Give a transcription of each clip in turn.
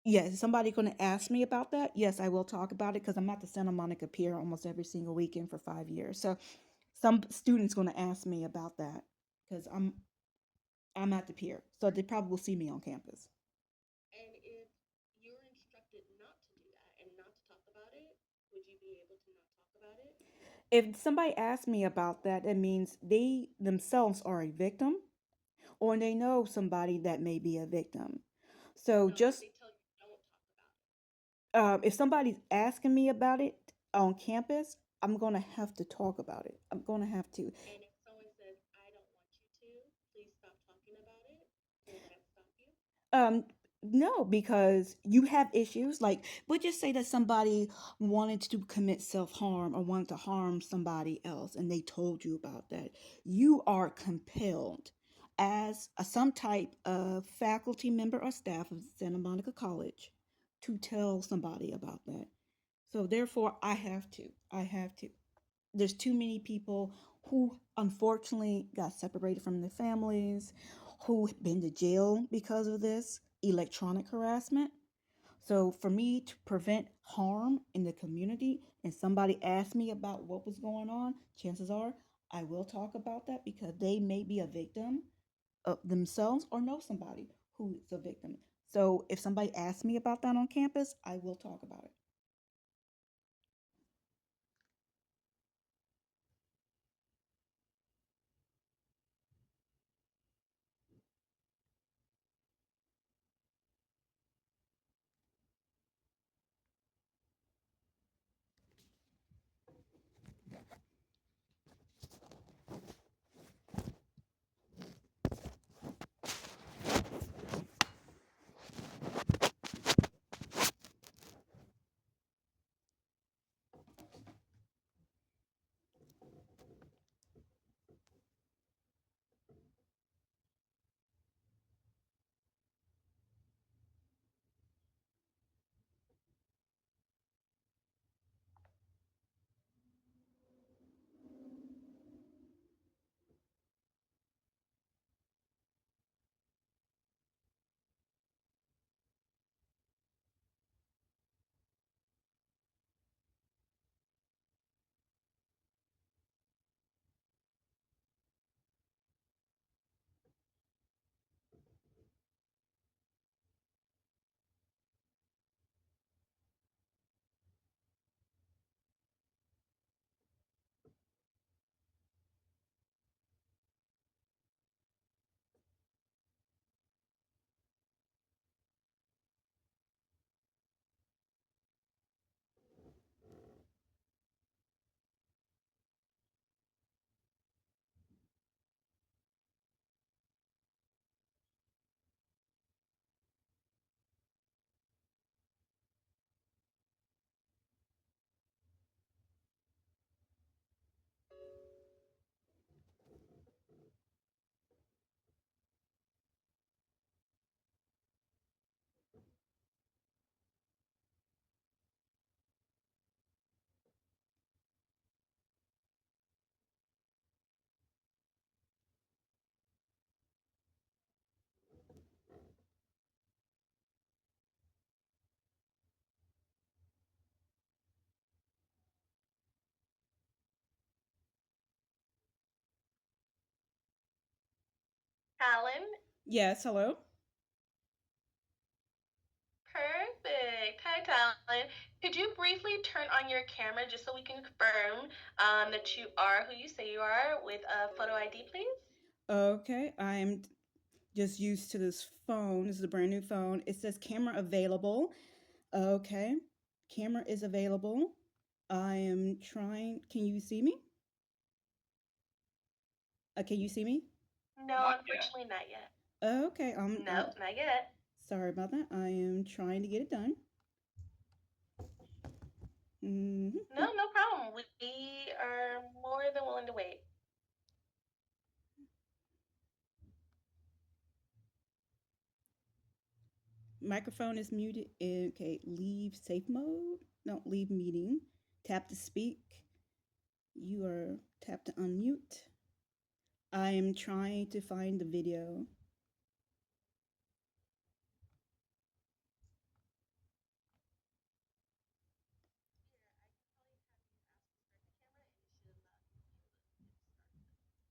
Yes, is somebody going to ask me about that? Yes, I will talk about it because I'm at the Santa Monica Pier almost every single weekend for 5 years. So some students going to ask me about that because I'm at the pier, so they probably will see me on campus. And if you're instructed not to do that and not to talk about it, would you be able to not talk about it? If somebody asks me about that, it means they themselves are a victim or they know somebody that may be a victim. So No, if just they tell you don't talk about it. if somebody's asking me about it on campus, I'm going to have to talk about it. I'm going to have to. And if someone says, I don't want you to, please stop talking about it, will that stop you? Um, no, because you have issues. Like, we'll just say that somebody wanted to commit self harm or wanted to harm somebody else, and they told you about that. You are compelled, as some type of faculty member or staff of Santa Monica College, to tell somebody about that. So, therefore, I have to. I have to. There's too many people who unfortunately got separated from their families, who been to jail because of this electronic harassment. So for me to prevent harm in the community and somebody asks me about what was going on, chances are I will talk about that because they may be a victim of themselves or know somebody who is a victim. So if somebody asks me about that on campus, I will talk about it. Alan, Yes, hello. perfect. Hi, Talan. Could you briefly turn on your camera just so we can confirm that you are who you say you are with a photo ID, please? Okay, I'm just used to this phone. This is a brand new phone. It says camera available. Okay, camera is available. I am trying. Can you see me? Can you see me? No, unfortunately, not yet. Okay, Nope, not yet. sorry about that. I am trying to get it done. No, Hmm. no problem. We are more than willing to wait. Microphone is muted. Okay, leave safe mode. Don't leave meeting. Tap to speak. You are tap to unmute. I am trying to find the video.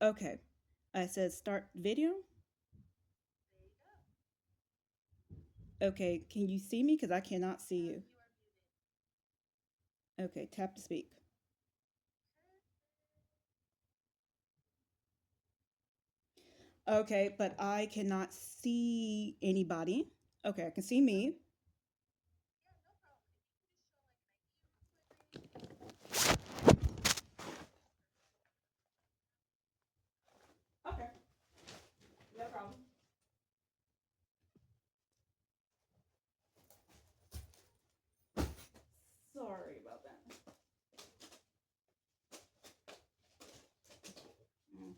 Okay. I said start video. There you go. Okay. Can you see me? Because I cannot see you. You are muted. Okay. Tap to speak. Okay. But I cannot see anybody. Okay. I can see me. Yeah, no problem. If you can just show like an ID real quick, maybe. Okay. No problem. Sorry about that. Mm.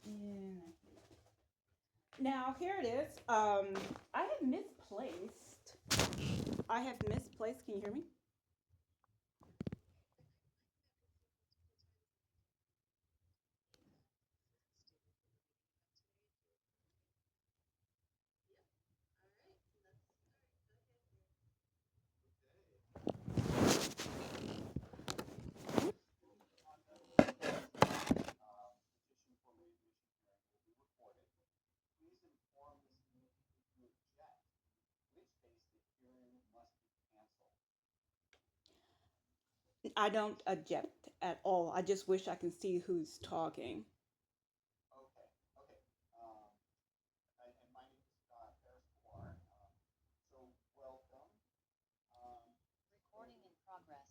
Yeah. Now here it is. I have misplaced. I have misplaced. Can you hear me? Yep. All right. Let's start. Go ahead, dear. I don't object at all. I just wish I can see who's talking. Recording in progress.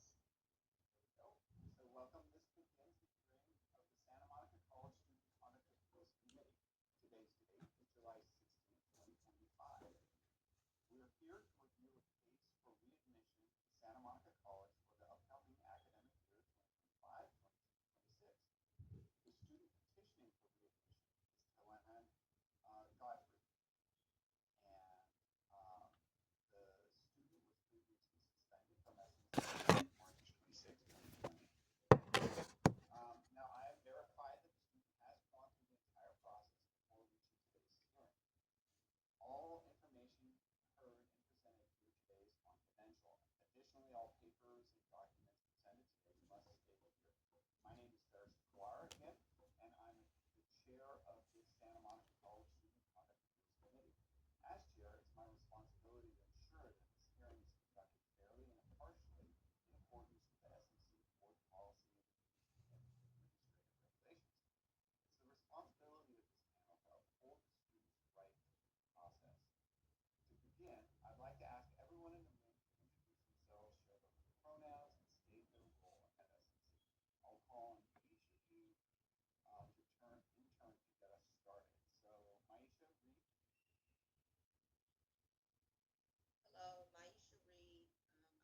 Hello, Maisha Reed.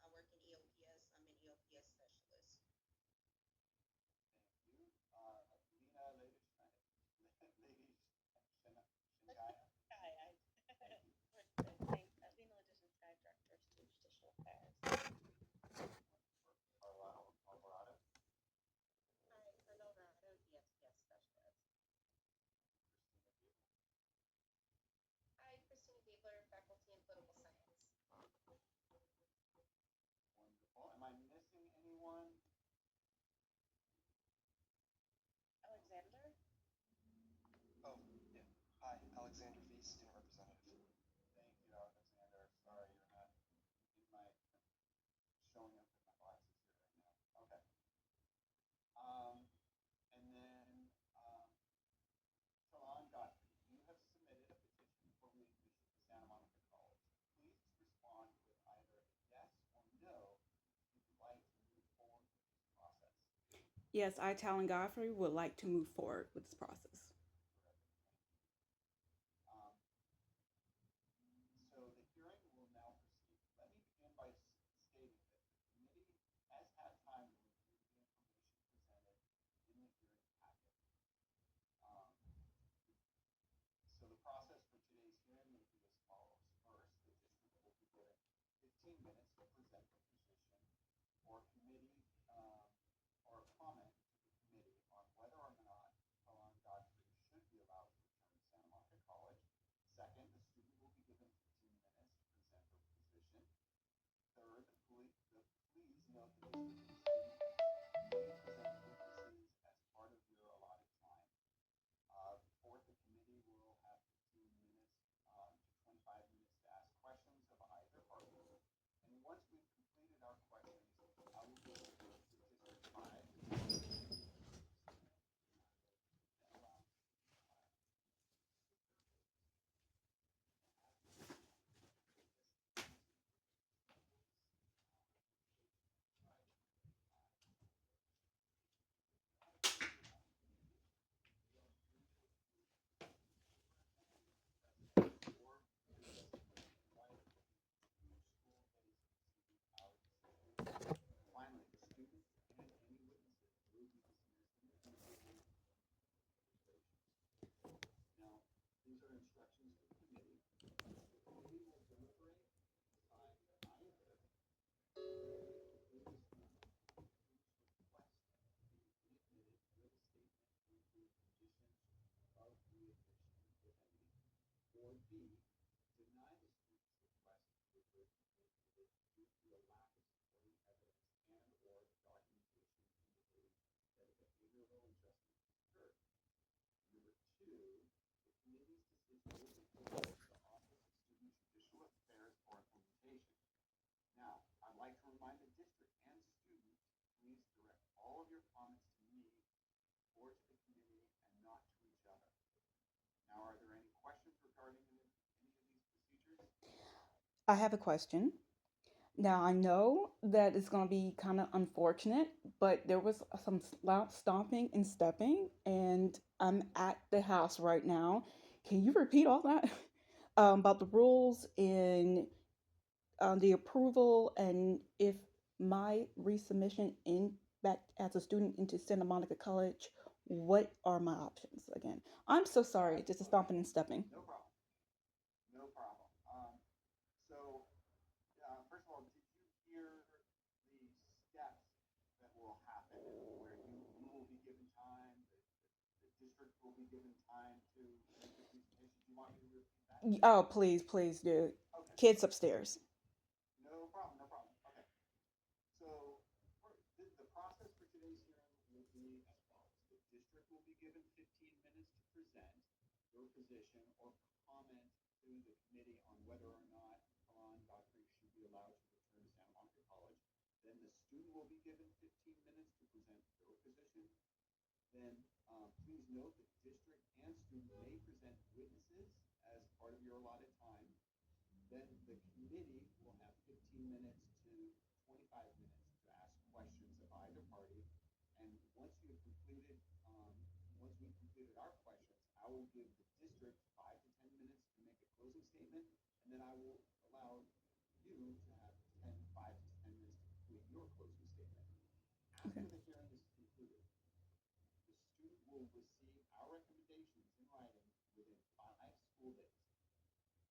I work in EOPS. I'm an EOPS specialist. Hi, thanks. Lena Edition Sky Director, Student Traditional Affairs. Hi, Colorado ESPS Specialist. Hi, Christina Gabler, Faculty in Political Science. Alexander? Oh, yeah. Hi, Alex J0n3s, student representative. Yes, I, Talan Godfrey, would like to move forward with this process. This is the Office of Student Judicial Affairs for implementation. Now, I'd like to remind the district and students, please direct all of your comments to me or to the committee and not to each other. Now, are there any questions regarding any of these procedures? I have a question. Now, I know that it's going to be kind of unfortunate, but there was some loud stomping and stepping, and I'm at the house right now. Can you repeat all that about the rules and the approval, and if my resubmission in back as a student into Santa Monica College, what are my options again? I'm so sorry, just a stomping and stepping. No problem. No problem. So, first of all, did you hear the steps that will happen where you will be given time, the district will be given time to make the presentation? Do you want me to repeat that? Oh, please, please do. Okay. Kids upstairs. No problem, no problem. Okay. So the process for today's hearing will be as follows. The district will be given 15 minutes to present your position or comment to the committee on whether or not Talan Godfrey should be allowed to return to Santa Monica College. Then the student will be given 15 minutes to present their position. Then please note that district and student may present witnesses as part of your allotted time. Then the committee will have 15 minutes to 25 minutes to ask questions of either party. And once we've completed our questions, I will give the district 5 to 10 minutes to make a closing statement, and then I will allow you to have 5 to 10 minutes to complete your closing statement. After the hearing is concluded, the student will receive our recommendations in writing within 5 school days.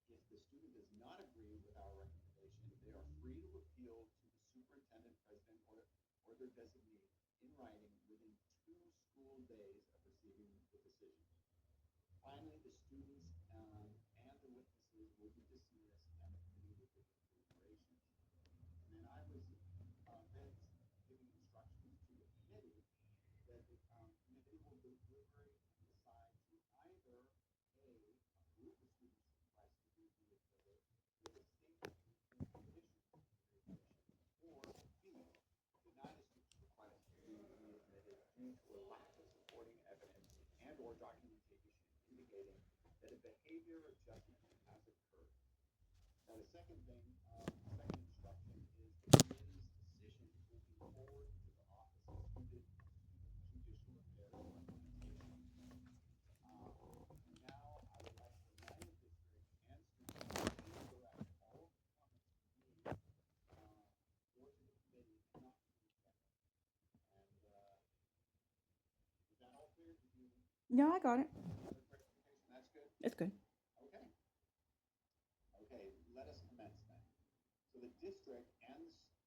If the student does not agree with our recommendation, they are free to appeal to the superintendent, president, or their designee in writing within 2 school days of receiving the decision. Finally, the students and the witnesses will be dismissed and the committee will begin deliberations. And then I was then giving instructions to the committee that the committee will deliberate and decide to either A, approve the student's request to be readmitted with a statement including conditions of readmission, or B, deny the student's request to be readmitted due to a lack of supporting evidence and or documentation indicating that a behavior adjustment has occurred. Now, the second instruction is the committee's decision will be forwarded to the Office of Student Judicial Affairs for implementation. And now I would like to remind the district and students to please direct all of the comments to me or to the committee and not to each other. And is that all clear? Did you? No, I got it. Another clarification? That's good? It's good. Okay. Okay, let us commence then. So the district and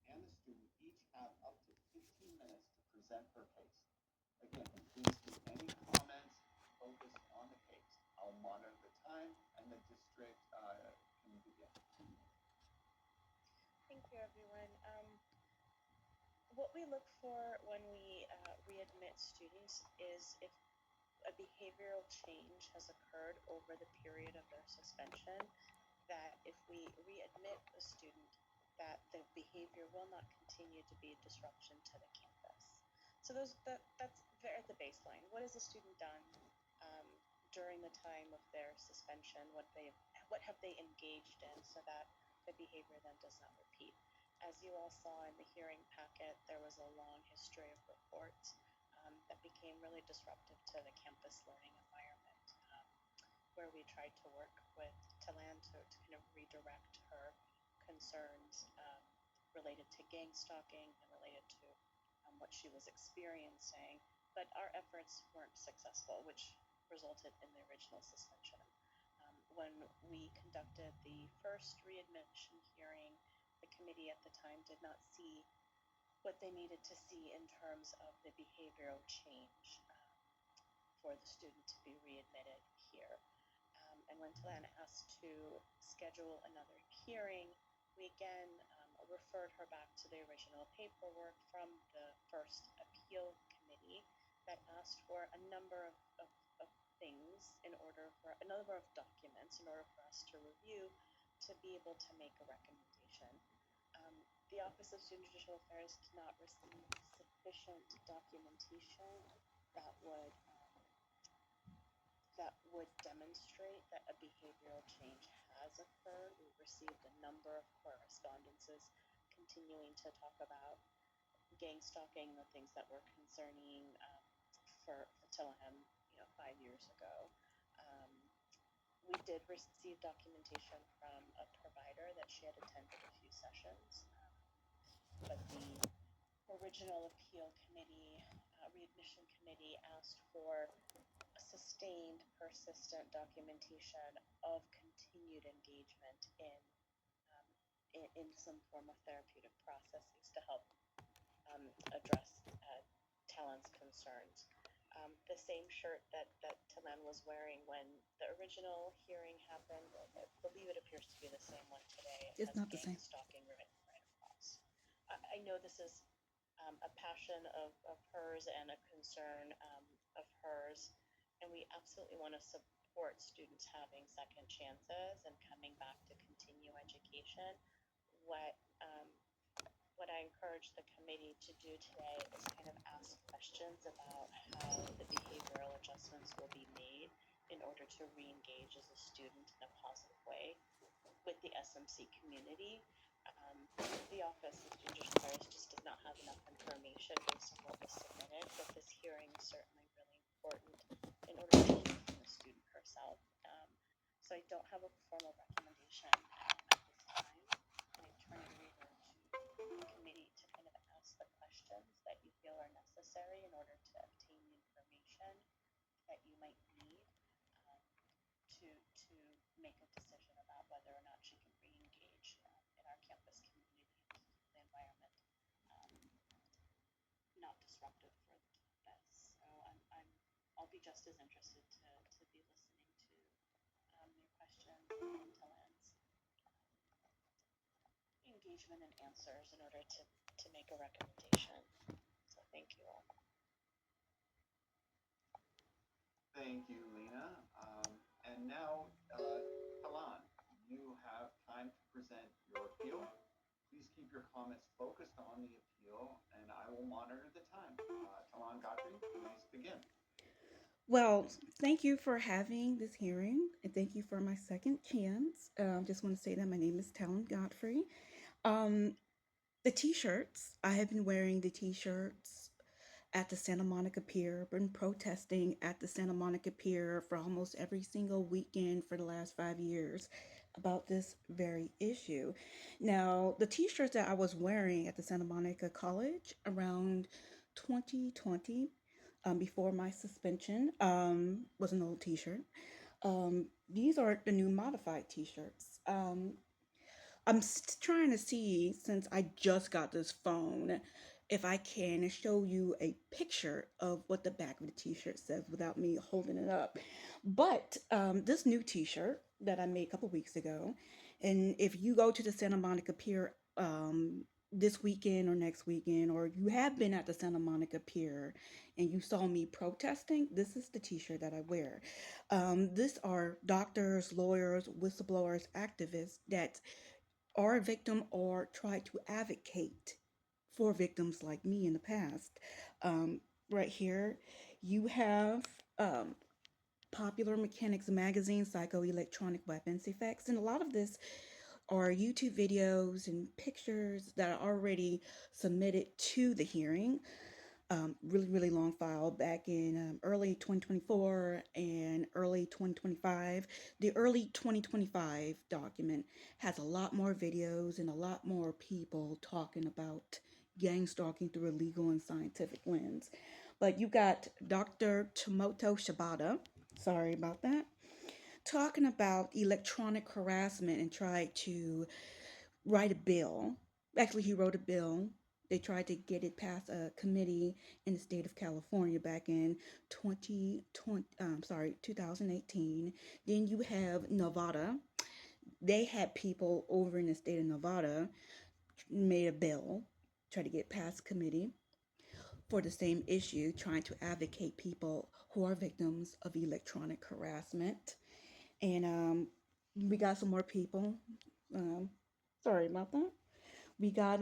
the student each have up to 15 minutes to present her case. Again, please keep any comments focused on the case. I'll monitor the time and the district can begin. Thank you, everyone. What we look for when we readmit students is if a behavioral change has occurred over the period of their suspension, that if we readmit a student, that the behavior will not continue to be a disruption to the campus. So that's at the baseline. What has the student done during the time of their suspension? What have they engaged in so that the behavior then does not repeat? As you all saw in the hearing packet, there was a long history of reports that became really disruptive to the campus learning environment, where we tried to work with Talan to kind of redirect her concerns related to gang-stalking and related to what she was experiencing. But our efforts weren't successful, which resulted in the original suspension. When we conducted the first readmission hearing, the committee at the time did not see what they needed to see in terms of the behavioral change for the student to be readmitted here. And when Talan asked to schedule another hearing, we again referred her back to the original paperwork from the first appeal committee that asked for a number of things in order for a number of documents in order for us to review to be able to make a recommendation. The Office of Student Judicial Affairs did not receive sufficient documentation that would demonstrate that a behavioral change has occurred. We've received a number of correspondences continuing to talk about gang stalking, the things that were concerning for Talan, 5 years ago. We did receive documentation from a provider that she had attended a few sessions, but the original appeal committee, readmission committee, asked for a sustained, persistent documentation of continued engagement in some form of therapeutic processes to help address Talan's concerns. The same shirt that Talan was wearing when the original hearing happened, I believe it appears to be the same one today. It's not the same. Gang-stalking written right across. I know this is a passion of hers and a concern of hers, and we absolutely want to support students having second chances and coming back to continue education. What I encourage the committee to do today is kind of ask questions about how the behavioral adjustments will be made in order to re-engage as a student in a positive way with the SMC community. The Office of Student Affairs just does not have enough information based on what was submitted, but this hearing is certainly really important in order to hear from the student herself. So I don't have a formal recommendation at this time. I turn it over to the committee to kind of ask the questions that you feel are necessary in order to obtain the information that you might need to make a decision about whether or not she can re-engage in our campus community the environment not disruptive for the campus. So I'll be just as interested to be listening to your questions and Talan's engagement and answers in order to make a recommendation. So thank you all. Thank you, Lena. And now, Talan, you have time to present your appeal. Please keep your comments focused on the appeal, and I will monitor the time. Talan Godfrey, please begin. Well, thank you for having this hearing, and thank you for my second chance. Just want to say that my name is Talan Godfrey. Um, the t-shirts, I have been wearing the t-shirts at the Santa Monica Pier, been protesting at the Santa Monica Pier for almost every single weekend for the last 5 years about this very issue. Now, the t-shirts that I was wearing at the Santa Monica College around 2020, before my suspension, was an old t-shirt. These are the new modified t-shirts. I'm trying to see, since I just got this phone, if I can show you a picture of what the back of the t-shirt says without me holding it up. But this new t-shirt that I made a couple weeks ago, and if you go to the Santa Monica Pier this weekend or next weekend, or you have been at the Santa Monica Pier and you saw me protesting, this is the t-shirt that I wear. These are doctors, lawyers, whistleblowers, activists that are a victim or try to advocate for victims like me in the past. Right here, you have Popular Mechanics Magazine, Psychoelectronic Weapons Effects, and a lot of this are YouTube videos and pictures that are already submitted to the hearing. Really long file back in early 2024 and early 2025. The early 2025 document has a lot more videos and a lot more people talking about gang stalking through a legal and scientific lens. But you got Dr. Tomoto Shibata, sorry about that, talking about electronic harassment and tried to write a bill. Actually, he wrote a bill. They tried to get it past a committee in the state of California back in 2018. Then you have Nevada. They had people over in the state of Nevada made a bill, try to get past committee. for the same issue, trying to advocate people who are victims of electronic harassment. And we got some more people. Um, sorry about that. We got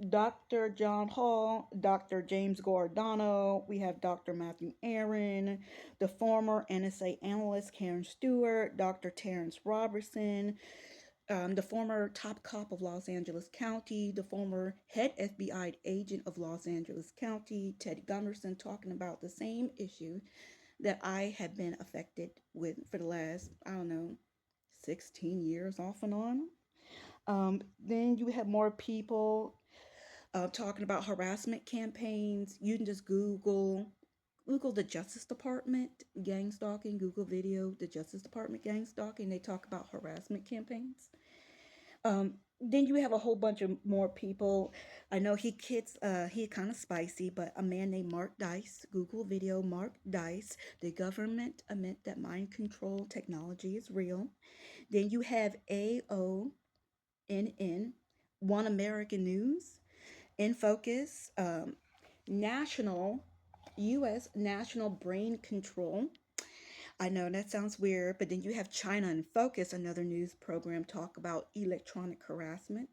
Dr. John Hall, Dr. James Giordano. We have Dr. Matthew Aaron, the former NSA analyst Karen Stewart, Dr. Terrence Robertson, the former top cop of Los Angeles County, the former head FBI agent of Los Angeles County, Ted Gunderson, talking about the same issue that I have been affected with for the last, I don't know, 16 years off and on. Then you have more people talking about harassment campaigns. You can just Google the Justice Department gang stalking, Google video, the Justice Department gang stalking. They talk about harassment campaigns. Then you have a whole bunch of more people. I know he kind of spicy, but a man named Mark Dice, Google video Mark Dice, the government admit that mind control technology is real. Then you have AONN, One American News, In Focus, National, U.S. National Brain Control. I know that sounds weird, but then you have China in Focus, another news program, talk about electronic harassment.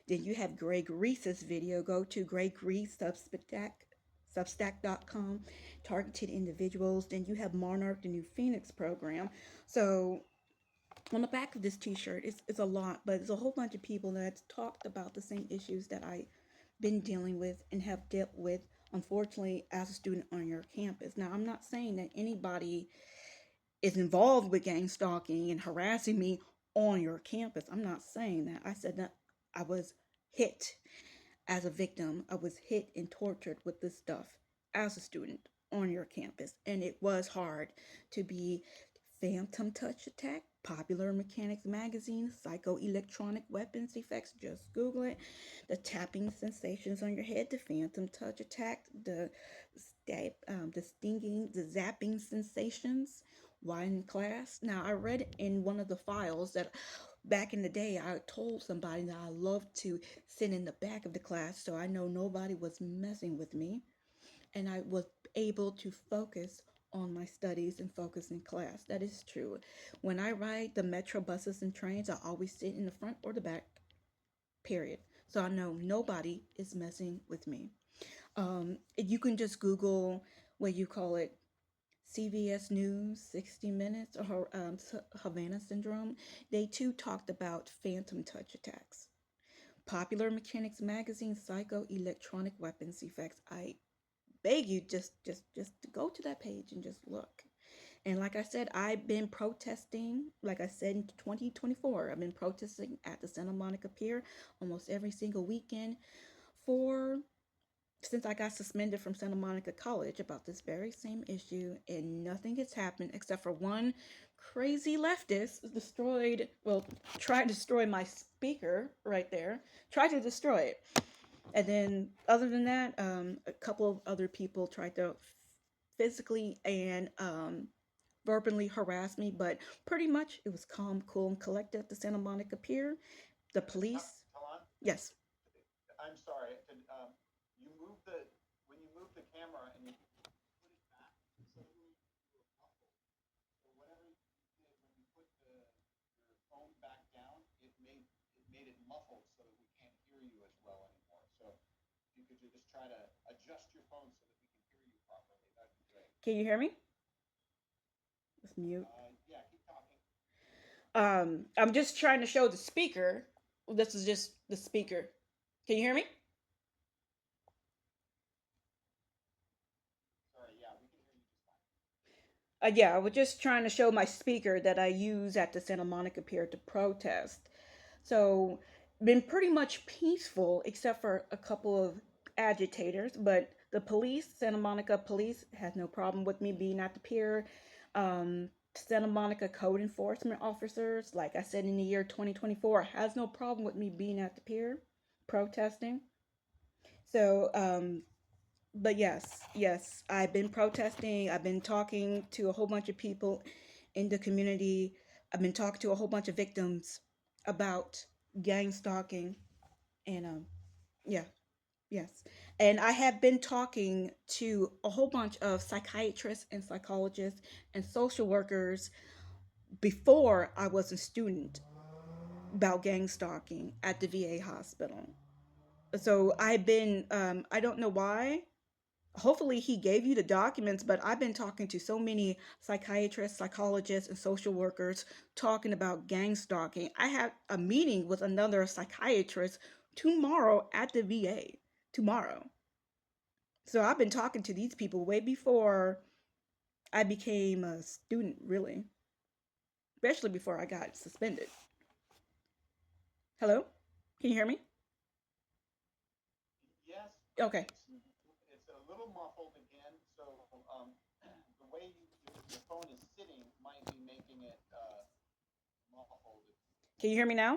Then you have Greg Reese's video. Go to Greg Reese Substack.com, targeted individuals. Then you have Monarch, the New Phoenix program. So on the back of this t-shirt, it's a lot, but it's a whole bunch of people that talked about the same issues that I've been dealing with and have dealt with, unfortunately, as a student on your campus. Now, I'm not saying that anybody is involved with gang stalking and harassing me on your campus. I'm not saying that. I said that I was hit as a victim. I was hit and tortured with this stuff as a student on your campus. And it was hard to be phantom touch attack, popular mechanics magazine, psychoelectronic weapons effects, just Google it. The tapping sensations on your head, the phantom touch attack, the stinging, the zapping sensations. Why in class? Now, I read in one of the files that back in the day, I told somebody that I loved to sit in the back of the class so I know nobody was messing with me. And I was able to focus on my studies and focus in class. That is true. When I ride the metro buses and trains, I always sit in the front or the back, period. So I know nobody is messing with me. You can just Google what you call it, CBS News, 60 Minutes, or Havana Syndrome. They too talked about phantom touch attacks. Popular Mechanics Magazine, Psychoelectronic Weapons Effects. I beg you, just to go to that page and just look. And like I said, I've been protesting, like I said, in 2024. I've been protesting at the Santa Monica Pier almost every single weekend for since I got suspended from Santa Monica College about this very same issue, and nothing has happened except for one crazy leftist tried to destroy my speaker right there, tried to destroy it. And then, other than that, a couple of other people tried to physically and verbally harass me, but pretty much it was calm, cool, and collected at the Santa Monica Pier. The police, Talan, yes. I'm sorry. You move the when you move the camera and you put it back, suddenly you were muffled. So whatever you did when you put your phone back down, it made it muffled so that we can't hear you as well anymore. So if you could just try to adjust your phone so that we can hear you properly, that'd be great. Can you hear me? Let's mute. Yeah, keep talking. I'm just trying to show the speaker. This is just the speaker. Can you hear me? Sorry, yeah, we can hear you just fine. Yeah, I was just trying to show my speaker that I use at the Santa Monica Pier to protest. So, been pretty much peaceful except for a couple of agitators, but the police, Santa Monica police, has no problem with me being at the pier. Santa Monica code enforcement officers, like I said in the year 2024, has no problem with me being at the pier protesting. So, but yes, I've been protesting. I've been talking to a whole bunch of people in the community. I've been talking to a whole bunch of victims about gang stalking, and yeah, Yes. And I have been talking to a whole bunch of psychiatrists and psychologists and social workers before I was a student about gang stalking at the VA hospital. So I've been, I don't know why. Hopefully he gave you the documents, but I've been talking to so many psychiatrists, psychologists, and social workers talking about gang stalking. I have a meeting with another psychiatrist tomorrow at the VA. Tomorrow. So I've been talking to these people way before I became a student, really, especially before I got suspended. Hello? Can you hear me? Yes, Okay. it's a little muffled again. So the way your phone is sitting might be making it muffled. Can you hear me now?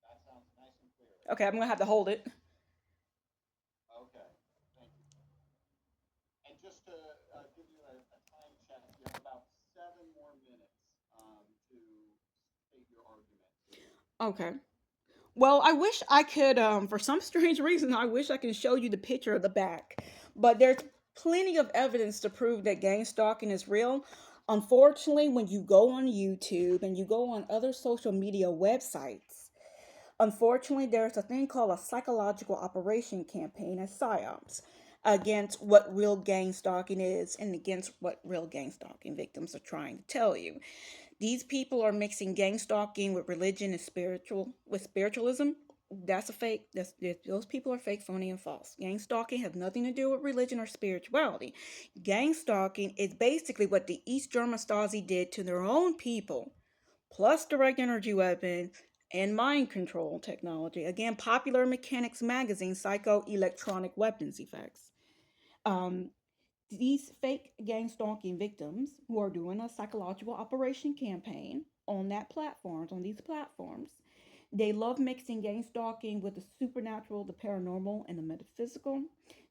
That sounds nice and clear. Okay, I'm gonna have to hold it. Okay, thank you. And just to give you a time check, you have about 7 more minutes to state your argument. Okay. Well, I wish I could, for some strange reason, I wish I could show you the picture of the back. But there's plenty of evidence to prove that gang stalking is real. Unfortunately, when you go on YouTube and you go on other social media websites, unfortunately, there's a thing called a psychological operation campaign, a PSYOPS, against what real gang stalking is and against what real gang stalking victims are trying to tell you. These people are mixing gang stalking with religion and spiritualism. That's a fake. Those people are fake, phony, and false. Gang stalking has nothing to do with religion or spirituality. Gang stalking is basically what the East German Stasi did to their own people, plus direct energy weapon and mind control technology. Again, Popular Mechanics magazine, psycho electronic weapons effects. Um, these fake gang stalking victims who are doing a psychological operation campaign on these platforms, they love mixing gang stalking with the supernatural, the paranormal, and the metaphysical.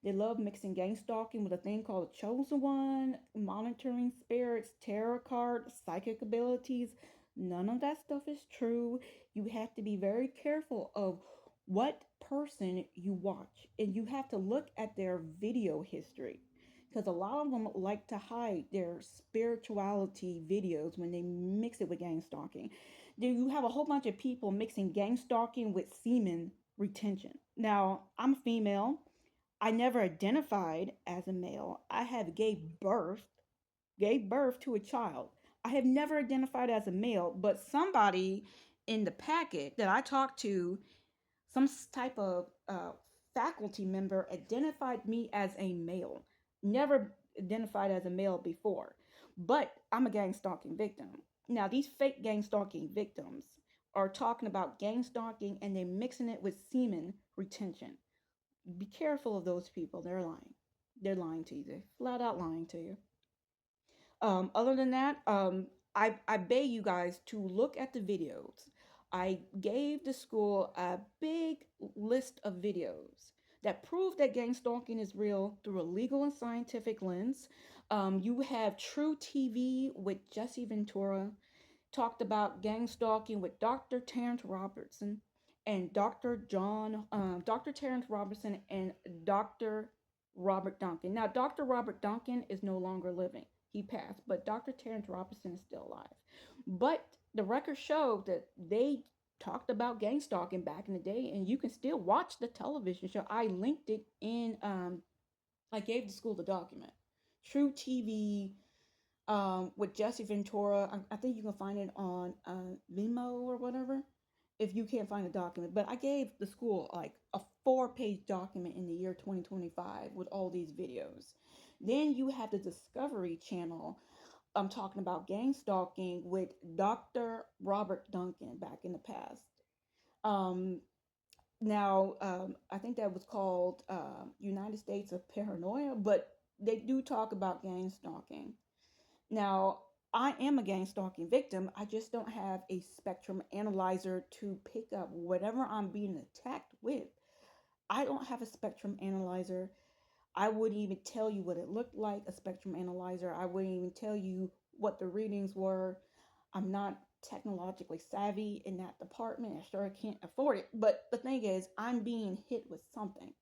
They love mixing gang stalking with a thing called the chosen one, monitoring spirits, tarot cards, psychic abilities. None of that stuff is true. You have to be very careful of what person you watch, and you have to look at their video history because a lot of them like to hide their spirituality videos when they mix it with gang stalking. Then you have a whole bunch of people mixing gang stalking with semen retention. Now, I'm female. I never identified as a male. I have gave birth to a child. I have never identified as a male, but somebody in the packet that I talked to, some type of faculty member identified me as a male. Never identified as a male before, but I'm a gang stalking victim. Now, these fake gang stalking victims are talking about gang stalking and they're mixing it with semen retention. Be careful of those people. They're lying. They're lying to you. They're flat out lying to you. Other than that, I beg you guys to look at the videos. I gave the school a big list of videos that prove that gang stalking is real through a legal and scientific lens. You have True TV with Jesse Ventura, talked about gang stalking with Dr. Terrence Robertson and Dr. Terrence Robertson and Dr. Robert Duncan. Now, Dr. Robert Duncan is no longer living. He passed, but Dr. Terrence Robertson is still alive. But the records show that they talked about gang stalking back in the day, and you can still watch the television show. I linked it in, I gave the school the document. True TV with Jesse Ventura. I think you can find it on Vimeo or whatever if you can't find a document. But I gave the school like a 4-page document in the year 2025 with all these videos. Then you have the Discovery Channel. I'm talking about gang stalking with Dr. Robert Duncan back in the past. Um, I think that was called United States of Paranoia, but they do talk about gang stalking. Now, I am a gang stalking victim. I just don't have a spectrum analyzer to pick up whatever I'm being attacked with. I don't have a spectrum analyzer. I wouldn't even tell you what it looked like, a spectrum analyzer. I wouldn't even tell you what the readings were. I'm not technologically savvy in that department. I sure can't afford it. But the thing is, I'm being hit with something.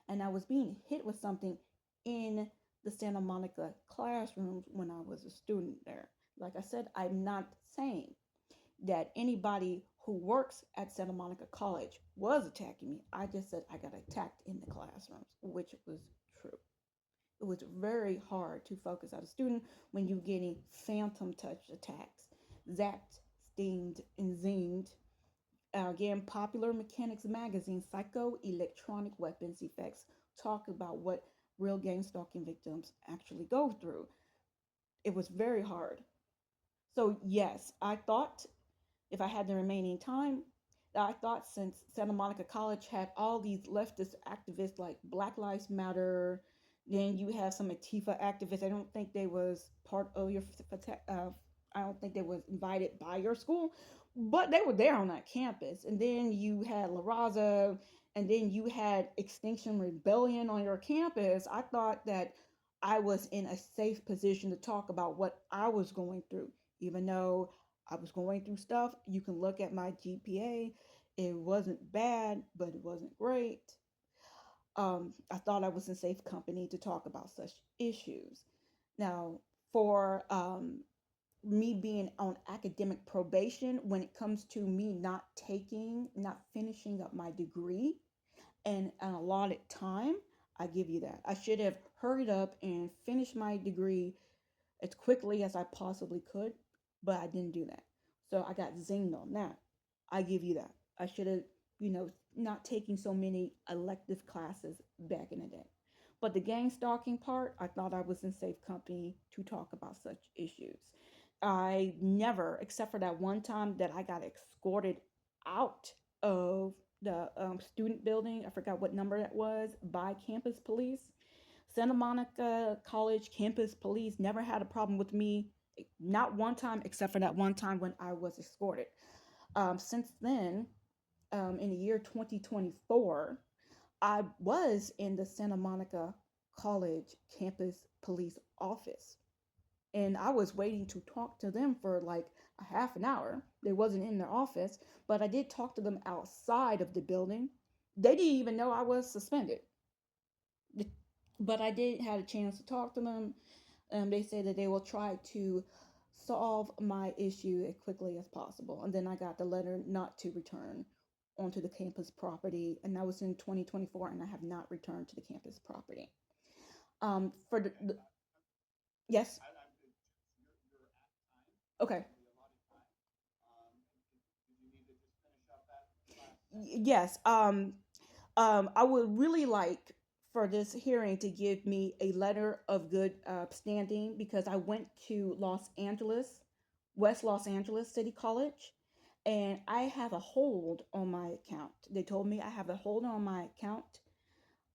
and I was being hit with something in the Santa Monica classrooms when I was a student there. Like I said, I'm not saying that anybody who works at Santa Monica College was attacking me. I just said I got attacked in the classrooms, which was true. It was very hard to focus as a student when you're getting phantom touch attacks, zapped, stinged, and zinged. Again, Popular Mechanics Magazine, Psychoelectronic Weapons Effects, talk about what real gang stalking victims actually go through. It was very hard. So, yes, I thought if I had the remaining time, I thought since Santa Monica College had all these leftist activists like Black Lives Matter, then you have some Antifa activists. I don't think they was part of your, I don't think they was invited by your school, but they were there on that campus. And then you had La Raza, and then you had Extinction Rebellion on your campus. I thought that I was in a safe position to talk about what I was going through, even though I was going through stuff. You can look at my GPA. It wasn't bad, but it wasn't great. I thought I was in safe company to talk about such issues. Now, for me being on academic probation, when it comes to me not finishing up my degree and an allotted time, I give you that. I should have hurried up and finished my degree as quickly as I possibly could, but I didn't do that. So I got zinged on that. I give you that. I should have, not taking so many elective classes back in the day. But the gang stalking part, I thought I was in safe company to talk about such issues. I never, except for that one time that I got escorted out of the student building, I forgot what number that was, by campus police. Santa Monica College campus police never had a problem with me, not one time, except for that one time when I was escorted. Since then, in the year 2024, I was in the Santa Monica College campus police office. And I was waiting to talk to them for like a half an hour. They wasn't in their office, but I did talk to them outside of the building. They didn't even know I was suspended, but I did have a chance to talk to them. They say that they will try to solve my issue as quickly as possible. And then I got the letter not to return onto the campus property, and that was in 2024, and I have not returned to the campus property. For the yes, You're at time, okay. the allotted time. Did you need to just finish up that last sentence? Yes. I would really like for this hearing to give me a letter of good standing because I went to Los Angeles, West Los Angeles City College, and I have a hold on my account. They told me I have a hold on my account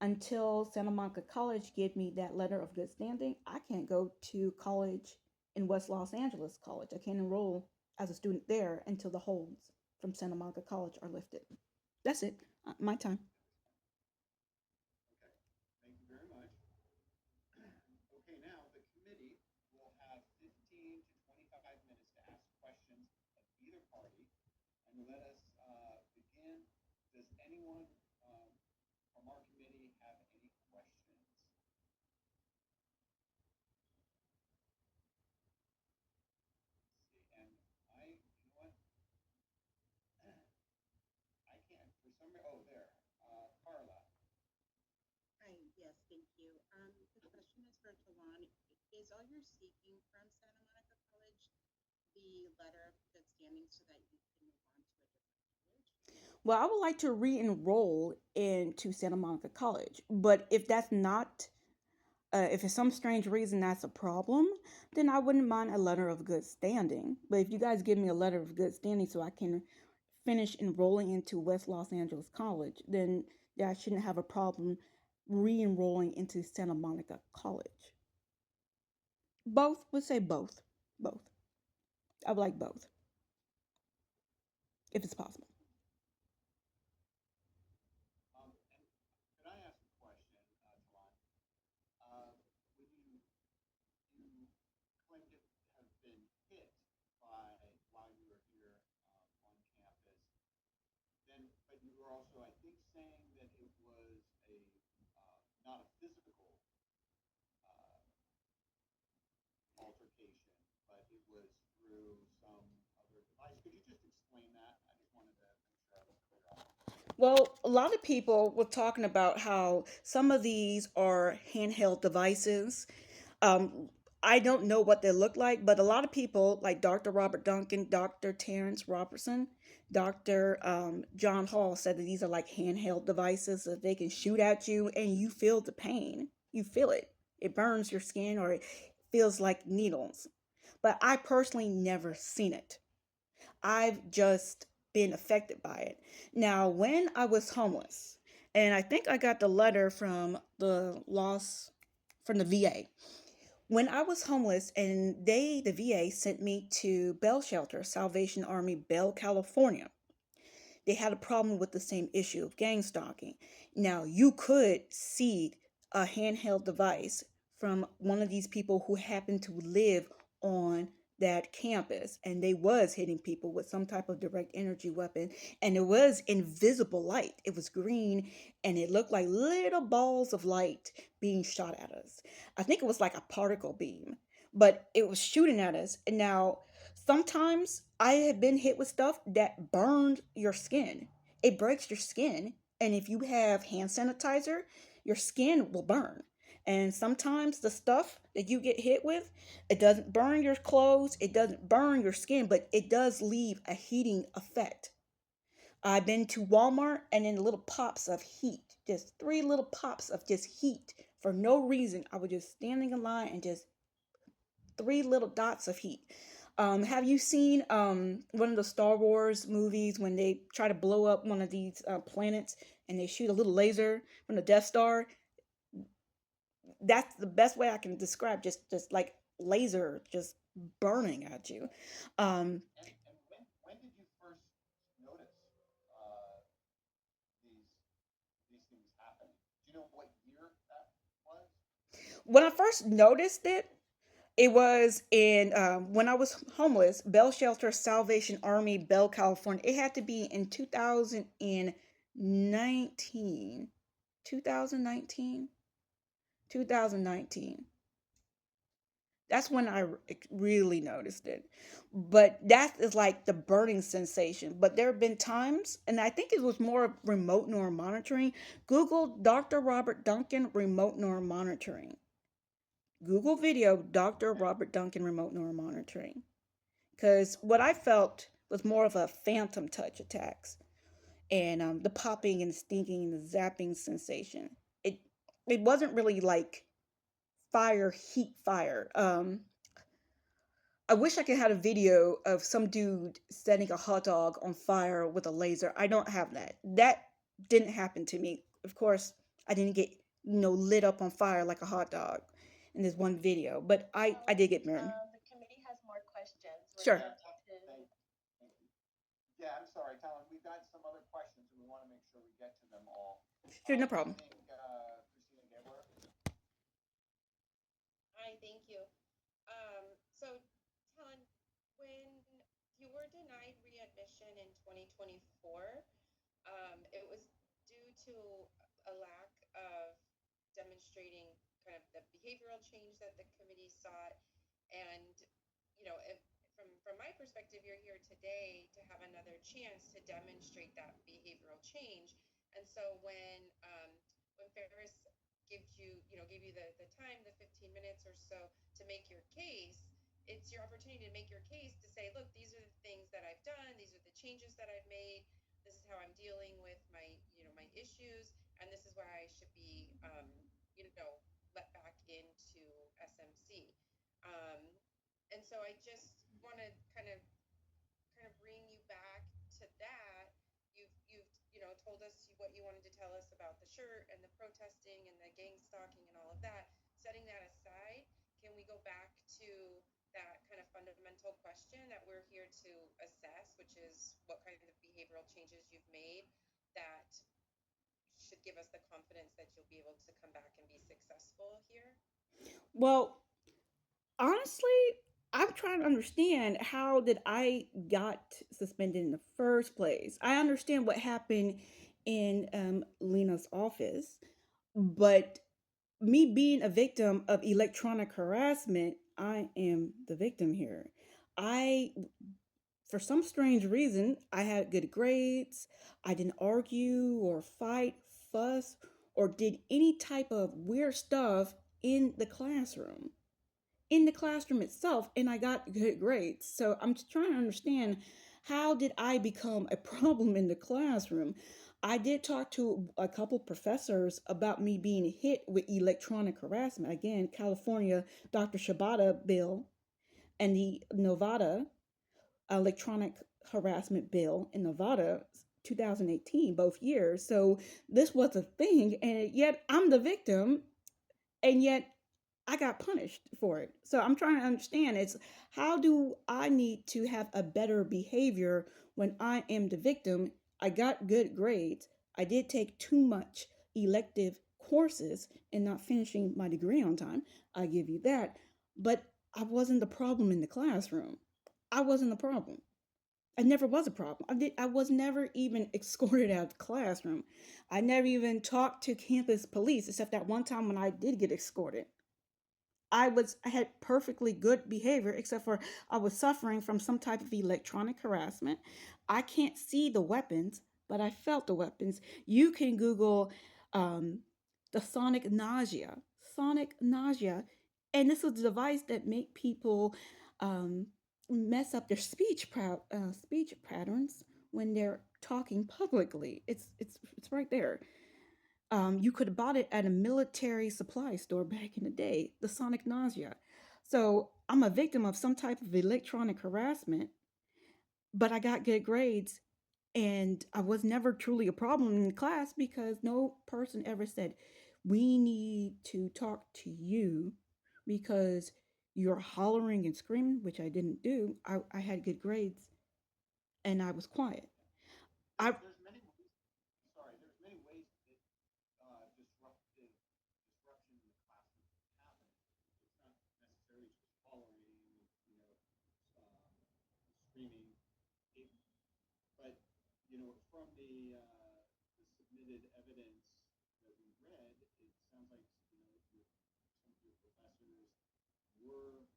until Santa Monica College gave me that letter of good standing. I can't go to college in West Los Angeles College. I can't enroll as a student there until the holds from Santa Monica College are lifted. That's it. My time. Okay, thank you very much. Okay, now the committee will have 15 to 25 minutes to ask questions of either party. And let us begin. Does anyone from our committee have any questions? Let's see, and you know what? I can't, for some reason, oh, there. Carla. Hi, yes, thank you. The question is for Talan. Is all you're seeking from Santa Monica College the letter of good standing so that you can move on to a different college? Well, I would like to re enroll into Santa Monica College, but if that's not, if for some strange reason that's a problem, then I wouldn't mind a letter of good standing. But if you guys give me a letter of good standing so I can finish enrolling into West Los Angeles College, then yeah, I shouldn't have a problem re enrolling into Santa Monica College. Both, would say both. Both. I would like both, if it's possible. And can I ask a question, Talan? When you claim to have been hit by while you were here on campus, then but you were also, I think, saying that it was a was through some other device. Could you just explain that? I just wanted to make sure I was clear on it. Well, a lot of people were talking about how some of these are handheld devices. Um, I don't know what they look like, but a lot of people, like Dr. Robert Duncan, Dr. Terrence Robertson, Dr. John Hall, said that these are like handheld devices that they can shoot at you and you feel the pain. You feel it. It burns your skin or it feels like needles. But I personally never seen it. I've just been affected by it. Now, when I was homeless, and I think I got the letter from the VA. When I was homeless, and the VA sent me to Bell Shelter, Salvation Army, Bell, California. They had a problem with the same issue of gang stalking. Now, you could see a handheld device from one of these people who happened to live on that campus, and they was hitting people with some type of direct energy weapon, and it was invisible light. It was green, and it looked like little balls of light being shot at us. I think it was like a particle beam, but it was shooting at us. And now sometimes I have been hit with stuff that burned your skin. It breaks your skin. And if you have hand sanitizer, your skin will burn. And sometimes the stuff that you get hit with, it doesn't burn your clothes, it doesn't burn your skin, but it does leave a heating effect. I've been to Walmart and then little pops of heat, just three little pops of just heat for no reason. I was just standing in line and just three little dots of heat. Have you seen one of the Star Wars movies when they try to blow up one of these planets and they shoot a little laser from the Death Star? That's the best way I can describe just like laser just burning at you. Um, And when did you first notice these these things happening? Do you know what year that was? when I first noticed it, it was in when I was homeless, Bell Shelter Salvation Army, Bell, California. It had to be in 2019. 2019? 2019. That's when I really noticed it. But that is like the burning sensation. But there have been times, and I think it was more remote neural monitoring. Google Dr. Robert Duncan remote neural monitoring. Google video Dr. Robert Duncan remote neural monitoring. Because what I felt was more of a phantom touch attacks and the popping and stinking and the zapping sensation. It it wasn't really like fire, heat fire. I wish I could have a video of some dude setting a hot dog on fire with a laser. I don't have that. That didn't happen to me. Of course, I didn't get lit up on fire like a hot dog in this one video, but I did get burned. The committee has more questions. Would Sure. you like to? Thank you. Yeah, I'm sorry, Talon. We've got some other questions, and we want to make sure we get to them all. Sure, no problem. I think Christina Gabler. Hi, thank you. So, Talon, when you were denied readmission in 2024, it was due to a lack of demonstrating kind of the behavioral change that the committee sought. And, if from my perspective, you're here today to have another chance to demonstrate that behavioral change. And so when Ferris gave you the time, the 15 minutes or so to make your case, it's your opportunity to make your case to say, look, these are the things that I've done, these are the changes that I've made, this is how I'm dealing with my issues, and this is why I should be let back into SMC. Um, and so I just want to kind of bring you back to that. You've told us what you wanted to tell us about the shirt and the protesting and the gang stalking and all of that. Setting that aside, can we go back to that kind of fundamental question that we're here to assess, which is what kind of behavioral changes you've made that should give us the confidence that you'll be able to come back and be successful here? Well, honestly, I'm trying to understand how did I got suspended in the first place. I understand what happened in Lena's office, but me being a victim of electronic harassment, I am the victim here. I, for some strange reason, I had good grades. I didn't argue or fight, fuss, or did any type of weird stuff in the classroom. In the classroom itself, and I got good grades. So I'm just trying to understand, how did I become a problem in the classroom? I did talk to a couple professors about me being hit with electronic harassment. Again, California Dr. Shibata bill and the Nevada electronic harassment bill in Nevada 2018, both years. So this was a thing, and yet I'm the victim, and yet I got punished for it. So I'm trying to understand, it's how do I need to have a better behavior when I am the victim? I got good grades. I did take too much elective courses and not finishing my degree on time. I give you that. But I wasn't the problem in the classroom. I wasn't the problem. I never was a problem. I was never even escorted out of the classroom. I never even talked to campus police except that one time when I did get escorted. I had perfectly good behavior except for I was suffering from some type of electronic harassment. I can't see the weapons, but I felt the weapons. You can Google um, the sonic nausea. Sonic nausea, and this is a device that make people um, mess up their speech patterns when they're talking publicly. It's right there. You could have bought it at a military supply store back in the day, the sonic nausea. So I'm a victim of some type of electronic harassment, but I got good grades, and I was never truly a problem in class because no person ever said, we need to talk to you because you're hollering and screaming, which I didn't do. I had good grades and I was quiet. I There's many ways. Sorry, there's many ways that disruption in the classroom can happen. It's not necessarily just hollering, um, screaming. It, but from the submitted evidence that we read, it sounds like some of your professors were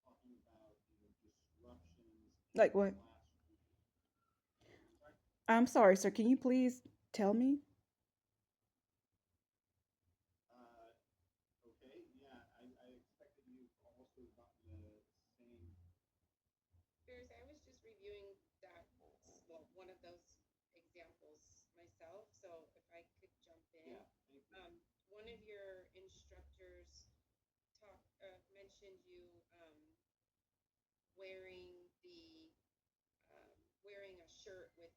talking about disruptions in like the what? classroom. Sorry. I'm sorry, sir. Can you please tell me? Uh, okay, yeah, I expected you also gotten the same. Fairs, I was just reviewing that, well, one of those examples myself. So if I could jump in, Yeah, thank you. one of your instructors mentioned you wearing the wearing a shirt with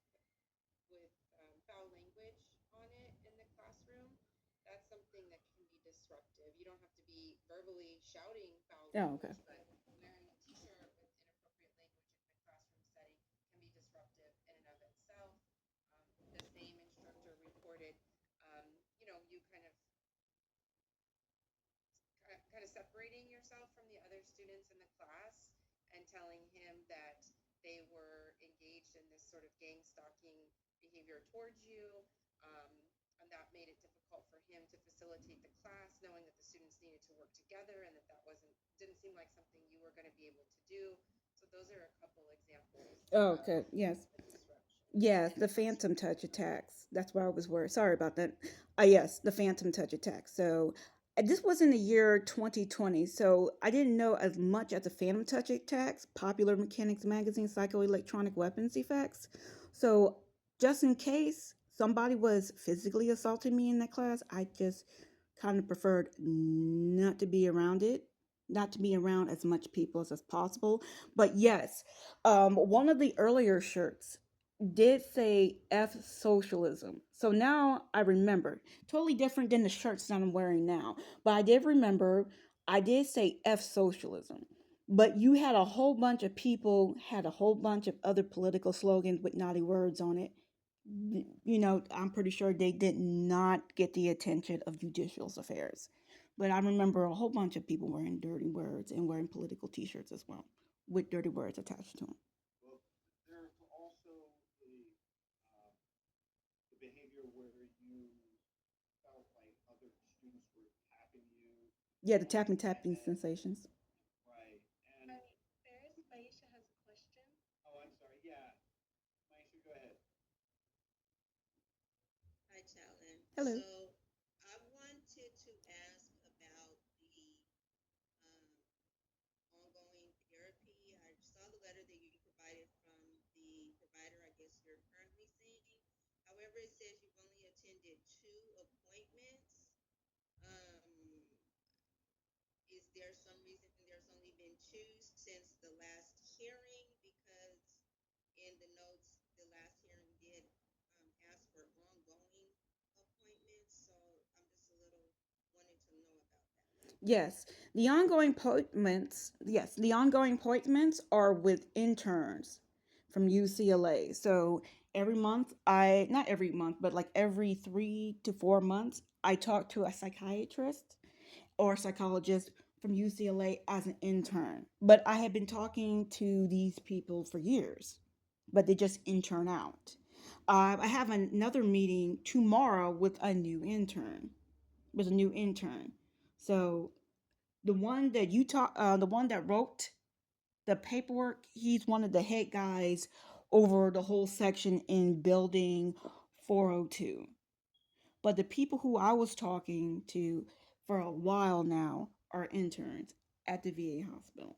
foul language on it in the classroom. That's something that can be disruptive. You don't have to be verbally shouting foul Oh, okay. language, but wearing a T-shirt with inappropriate language in a classroom setting can be disruptive in and of itself. The same instructor reported, um, you kind of separating yourself from the other students in the class and telling him that they were engaged in this sort of gang stalking behavior towards you. Um, and that made it difficult for him to facilitate the class, knowing that the students needed to work together and that didn't seem like something you were going to be able to do. So those are a couple examples Oh, of okay. Yes. the disruption Yes, in the the classroom. phantom touch attacks. That's why I was worried. Sorry about that. Yes, the phantom touch attacks. So this was in the year 2020. So I didn't know as much as the phantom touch attacks, Popular Mechanics Magazine, psychoelectronic weapons effects. So just in case somebody was physically assaulting me in that class, I just kind of preferred not to be around it, not to be around as much people as possible. But yes, one of the earlier shirts did say F socialism. So now I remember. Totally different than the shirts that I'm wearing now. But I did remember I did say F socialism. But you had a whole bunch of people had a whole bunch of other political slogans with naughty words on it. I'm pretty sure they did not get the attention of judicial affairs. But I remember a whole bunch of people wearing dirty words and wearing political t-shirts as well with dirty words attached to them. Well, there's also uh, the behavior where you felt like other students were tapping you, Yeah, the tapping and sensations. right, and Fairs, Aisha has Hello. So I wanted to ask about the um, ongoing therapy. I saw the letter that you provided from the provider I guess you're currently seeing. However, it says you've only attended two appointments. Um, is there some reason there's only been two since the last hearing? Because in the notes, the last hearing did ask for ongoing appointments. So I'm just a little wanting to know about that. Yes, the ongoing appointments. Yes, the ongoing appointments are with interns from UCLA. So every month, I not every month, but like every 3 to 4 months, I talk to a psychiatrist or psychologist from UCLA as an intern. But I have been talking to these people for years, but they just intern out. I have another meeting tomorrow with a new intern. With a new intern. So the one that wrote the paperwork, he's one of the head guys over the whole section in building 402. But the people who I was talking to for a while now are interns at the VA hospital.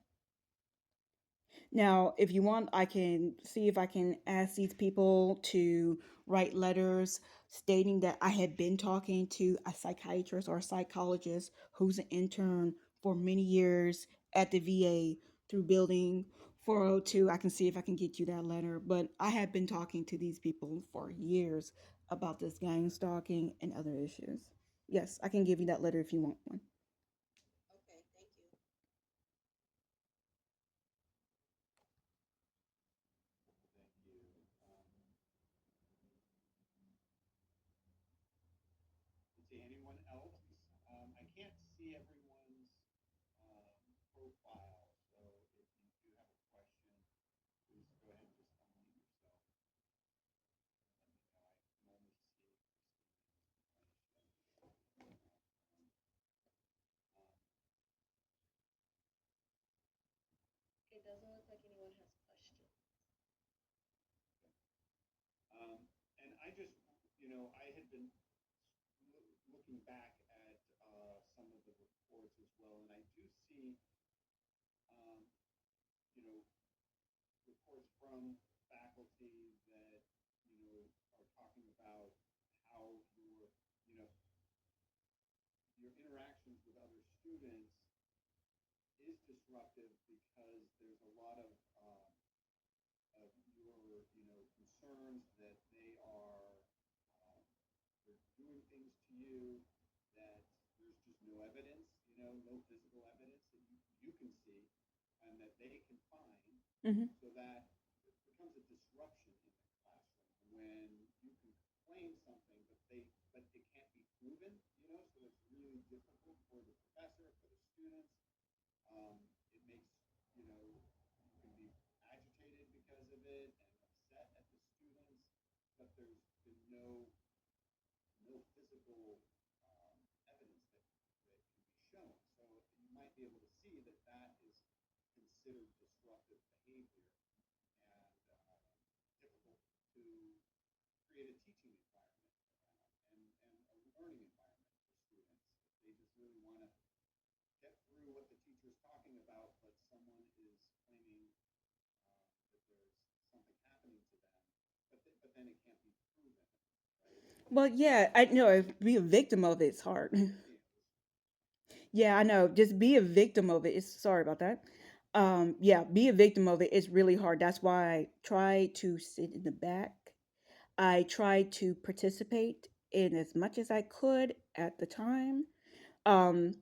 Now, if you want, I can see if I can ask these people to write letters stating that I had been talking to a psychiatrist or a psychologist who's an intern for many years at the VA through building 402. I can see if I can get you that letter. But I have been talking to these people for years about this gang stalking and other issues. Yes, I can give you that letter if you want one. Okay, thank you. Thank you. Let's see, anyone else? I can't see everyone's profile, so if you do have a question, please go ahead and just unmute yourself. Let me know. I can only see Christina's information. Um, It doesn't look like anyone has questions. Um, and I just, I had been looking back at some of the reports as well, and I do see, um, you know, reports from faculty that, are talking about how you know, your interactions with other students is disruptive because there's a lot of your, concerns that they are um, they're doing things to you that there's just no evidence, no physical evidence that you can see and that they can find, Mm-hmm. so that it becomes a disruption in the classroom when you can claim something, but it can't be proven, so it's really difficult for the professor, for the students. It makes, you can be agitated because of it and upset at the students, but there's been no physical evidence that can be shown. So you might be able to see that that is considered disruptive behavior and difficult to create a teaching environment and a learning environment for students. If they just really want to get through what the teacher is talking about, but someone is claiming that there's something happening to them, but then it can't be proven, right? Well, yeah, I know. Be a victim of it's hard. Yeah, Yeah, I know. Just be a victim of it. It's sorry about that. Yeah, be a victim of it. It's really hard. That's why I try to sit in the back. I tried to participate in as much as I could at the time. Um,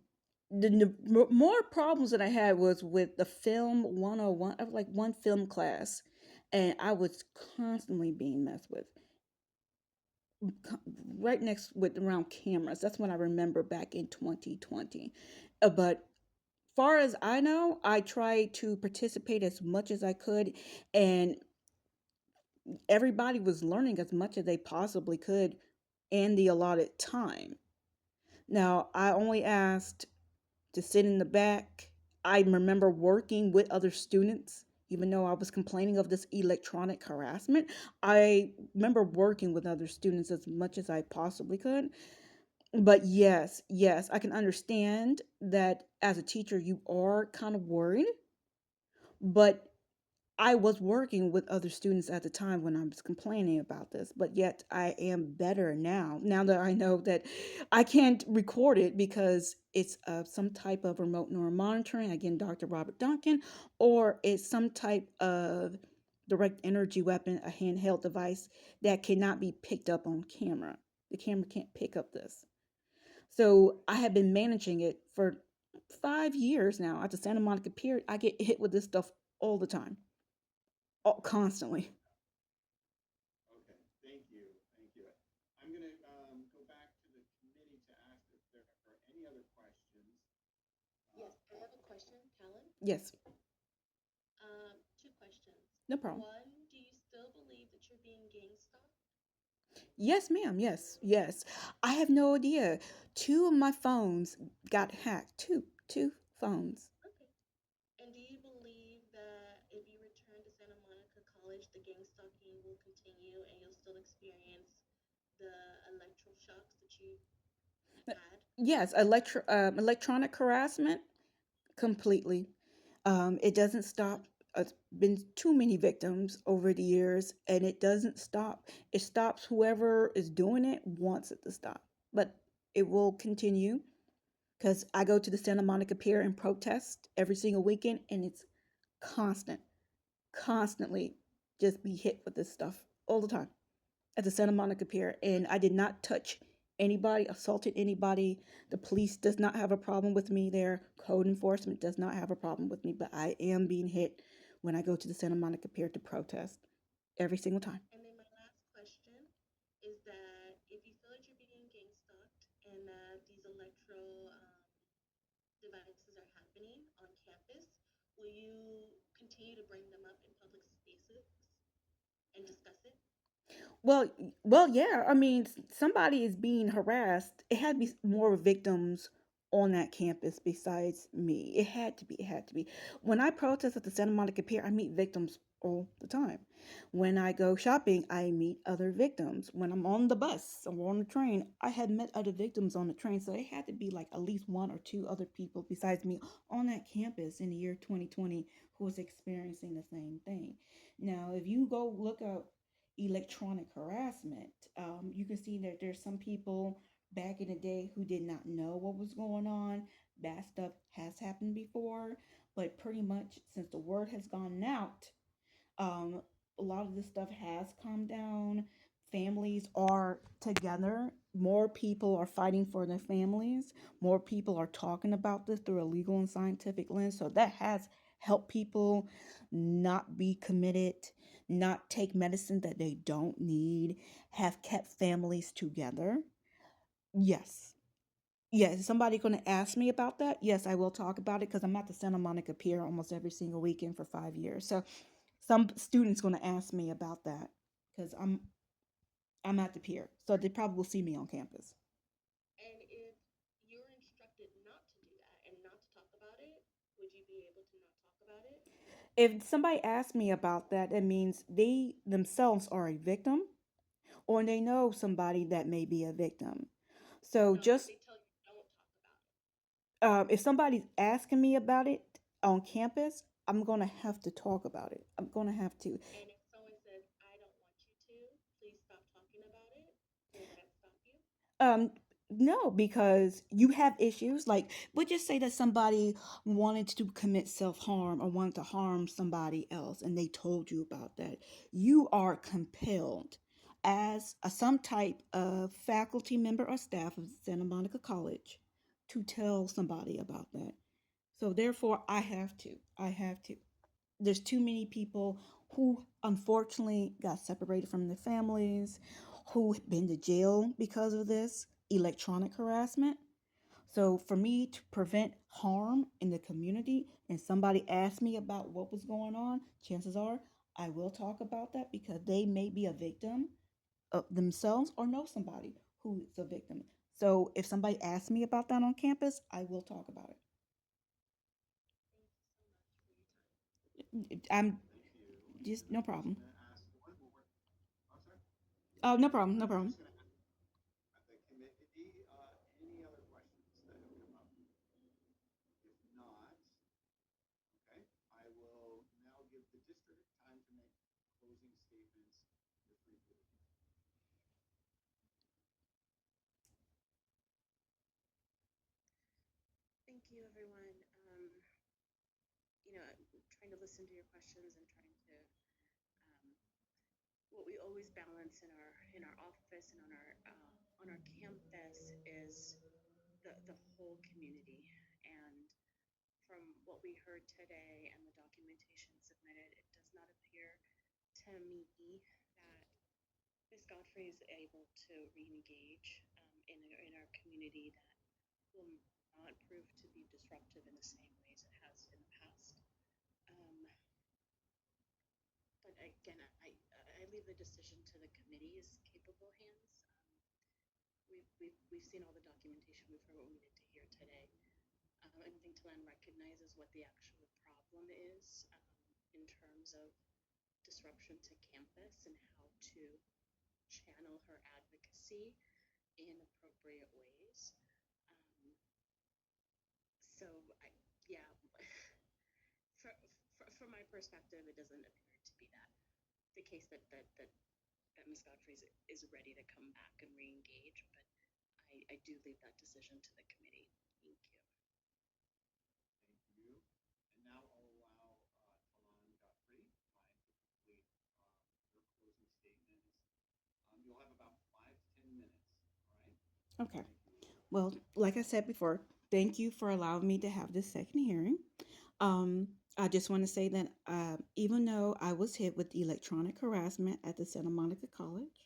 the more problems that I had was with the film 101. I was like one film class, and I was constantly being messed with. Right next with around cameras. That's what I remember back in 2020. But far as I know, I tried to participate as much as I could, and everybody was learning as much as they possibly could in the allotted time. Now, I only asked to sit in the back. I remember working with other students, even though I was complaining of this electronic harassment, I remember working with other students as much as I possibly could. But yes, yes, I can understand that as a teacher, you are kind of worried, but I was working with other students at the time when I was complaining about this, but yet I am better now. Now that I know that I can't record it because it's some type of remote neural monitoring, again, Dr. Robert Duncan, or it's some type of direct energy weapon, a handheld device that cannot be picked up on camera. The camera can't pick up this. So I have been managing it for 5 years now. At the Santa Monica Pier, I get hit with this stuff all the time, constantly. Okay, thank you, thank you. I'm gonna go back to the committee to ask if there are any other questions. Yes, I have a question, Talan. Yes, Two questions. no problem. One, do you still believe that you're being gang stalked? Yes, ma'am. Yes, yes. I have no idea. Two of my phones got hacked. Two phones. Okay. And do you believe that if you return to Santa Monica College, the gang stalking will continue and you'll still experience the electroshocks that you had? Yes, electronic harassment completely. It doesn't stop. It's been too many victims over the years, and it doesn't stop. It stops whoever is doing it wants it to stop, but it will continue because I go to the Santa Monica Pier and protest every single weekend, and it's constant, constantly just be hit with this stuff all the time at the Santa Monica Pier. And I did not touch anybody, assaulted anybody. The police does not have a problem with me there. Code enforcement does not have a problem with me, but I am being hit when I go to the Santa Monica Pier to protest every single time. And then my last question is that if you feel like you're being gang stalked and that these devices are happening on campus, will you continue to bring them up in public spaces and discuss it? Well, well, yeah. I mean, somebody is being harassed. It had to be more victims on that campus besides me. It had to be. It had to be. When I protest at the Santa Monica Pier, I meet victims all the time. When I go shopping, I meet other victims. When I'm on the bus or on the train, I had met other victims on the train. So it had to be like at least one or two other people besides me on that campus in the year 2020 who was experiencing the same thing. Now, if you go look up electronic harassment. You can see that there's some people back in the day who did not know what was going on. Bad stuff has happened before, but pretty much since the word has gone out, um, a lot of this stuff has calmed down. Families are together. More people are fighting for their families. More people are talking about this through a legal and scientific lens. So that has helped people not be committed, not take medicine that they don't need, have kept families together. Yes. Yes, is somebody going to ask me about that? Yes, I will talk about it because I'm at the Santa Monica Pier almost every single weekend for 5 years. So some students going to ask me about that because I'm at the pier, so they probably will see me on campus. And if you're instructed not to do that and not to talk about it, would you be able to not talk about it? If somebody asks me about that, it means they themselves are a victim or they know somebody that may be a victim. So No, if just they tell you don't talk about it. if somebody's asking me about it on campus, I'm gonna have to talk about it. I'm gonna have to. And if someone says, I don't want you to, please stop talking about it, will that stop you? No, because you have issues. Like, we'll just say that somebody wanted to commit self harm or wanted to harm somebody else, and they told you about that. You are compelled, as some type of faculty member or staff of Santa Monica College, to tell somebody about that. So, therefore, I have to. I have to. There's too many people who unfortunately got separated from their families, who been to jail because of this electronic harassment. So for me to prevent harm in the community and somebody asks me about what was going on, chances are I will talk about that because they may be a victim of themselves or know somebody who is a victim. So if somebody asks me about that on campus, I will talk about it. Thank you so much for your time. I'm Thank you. just And no I'm just problem. going to ask one more. I'm sorry. Oh, no problem, no I'm problem. just going to ask the committee any other questions that have come up. If not, okay, I will now give the district time to make closing statements. You're free to do it. Thank you, everyone. Trying to listen to your questions and trying to what we always balance in our office and on our campus is the whole community. And from what we heard today and the documentation submitted, it does not appear to me that Ms. Godfrey is able to re-engage in our community that will not prove to be disruptive in the same ways it has in the past. But again, I leave the decision to the committee's capable hands. We've seen all the documentation, we've heard what we needed to hear today. I think Talan recognizes what the actual problem is in terms of disruption to campus and how to channel her advocacy in appropriate ways. So, yeah, from my perspective, it doesn't appear to be the case that Ms. Godfrey is ready to come back and re-engage, but I do leave that decision to the committee. Thank you. Thank you. And now I'll allow Talan Godfrey to complete your closing statements. You'll have about 5 to 10 minutes. All right. Okay. Thank you. Well, like I said before, thank you for allowing me to have this second hearing. I just want to say that even though I was hit with electronic harassment at the Santa Monica College,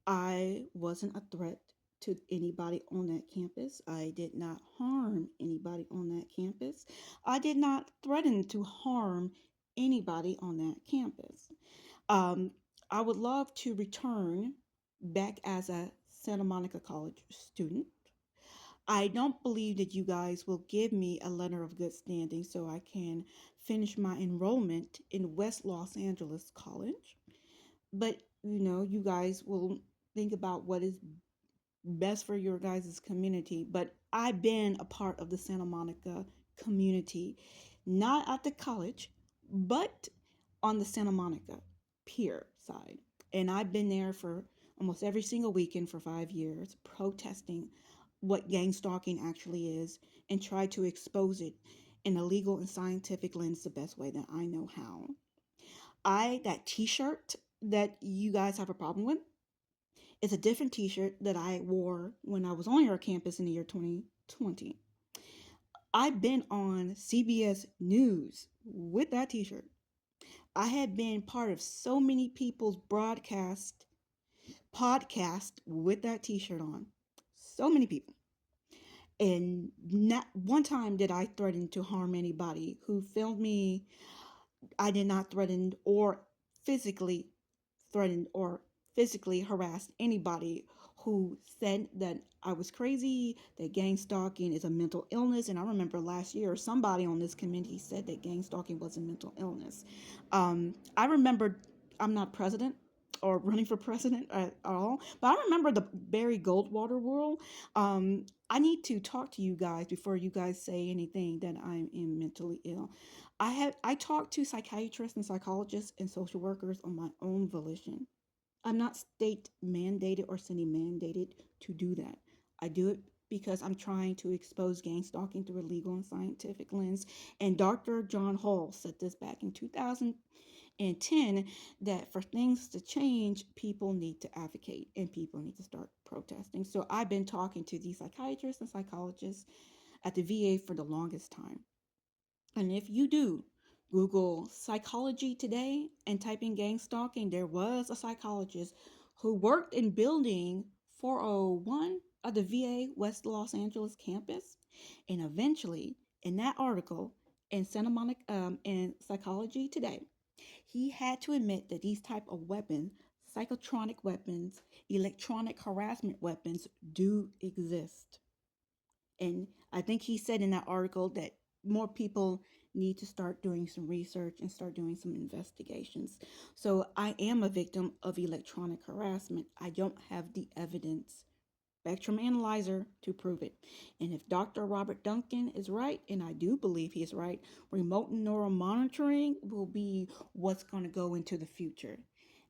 I wasn't a threat to anybody on that campus. I did not harm anybody on that campus. I did not threaten to harm anybody on that campus. Um, I would love to return back as a Santa Monica College student. I don't believe that you guys will give me a letter of good standing so I can finish my enrollment in West Los Angeles College. But you guys will think about what is best for your guys' community. But I've been a part of the Santa Monica community, not at the college, but on the Santa Monica pier side. And I've been there for almost every single weekend for 5 years, protesting what gang stalking actually is and try to expose it in a legal and scientific lens the best way that I know how. That t-shirt that you guys have a problem with, it's a different t-shirt that I wore when I was on your campus in the year 2020. I've been on CBS News with that t-shirt. I have been part of so many people's podcast with that t-shirt on. So many people. And not one time did I threaten to harm anybody who filmed me. I did not threaten or physically threatened or physically harassed anybody who said that I was crazy, that gang stalking is a mental illness. And I remember last year somebody on this committee said that gang stalking was a mental illness. I remember I'm not president or running for president at all, but I remember the Barry Goldwater rule. I need to talk to you guys before you guys say anything that I am mentally ill. I talk to psychiatrists and psychologists and social workers on my own volition. I'm not state mandated or city mandated to do that. I do it because I'm trying to expose gang stalking through a legal and scientific lens. And Dr. John Hall said this back in 2010 that for things to change, people need to advocate and people need to start protesting. So I've been talking to these psychiatrists and psychologists at the VA for the longest time. And if you do Google psychology today and type in gang stalking, there was a psychologist who worked in building 401 of the VA West Los Angeles campus. And eventually, in that article in Santa Monica in Psychology Today, he had to admit that these type of weapons, psychotronic weapons, electronic harassment weapons, do exist. And I think he said in that article that more people need to start doing some research and start doing some investigations. So I am a victim of electronic harassment. I don't have the evidence spectrum analyzer to prove it. And if Dr. Robert Duncan is right, and I do believe he is right, remote neural monitoring will be what's going to go into the future.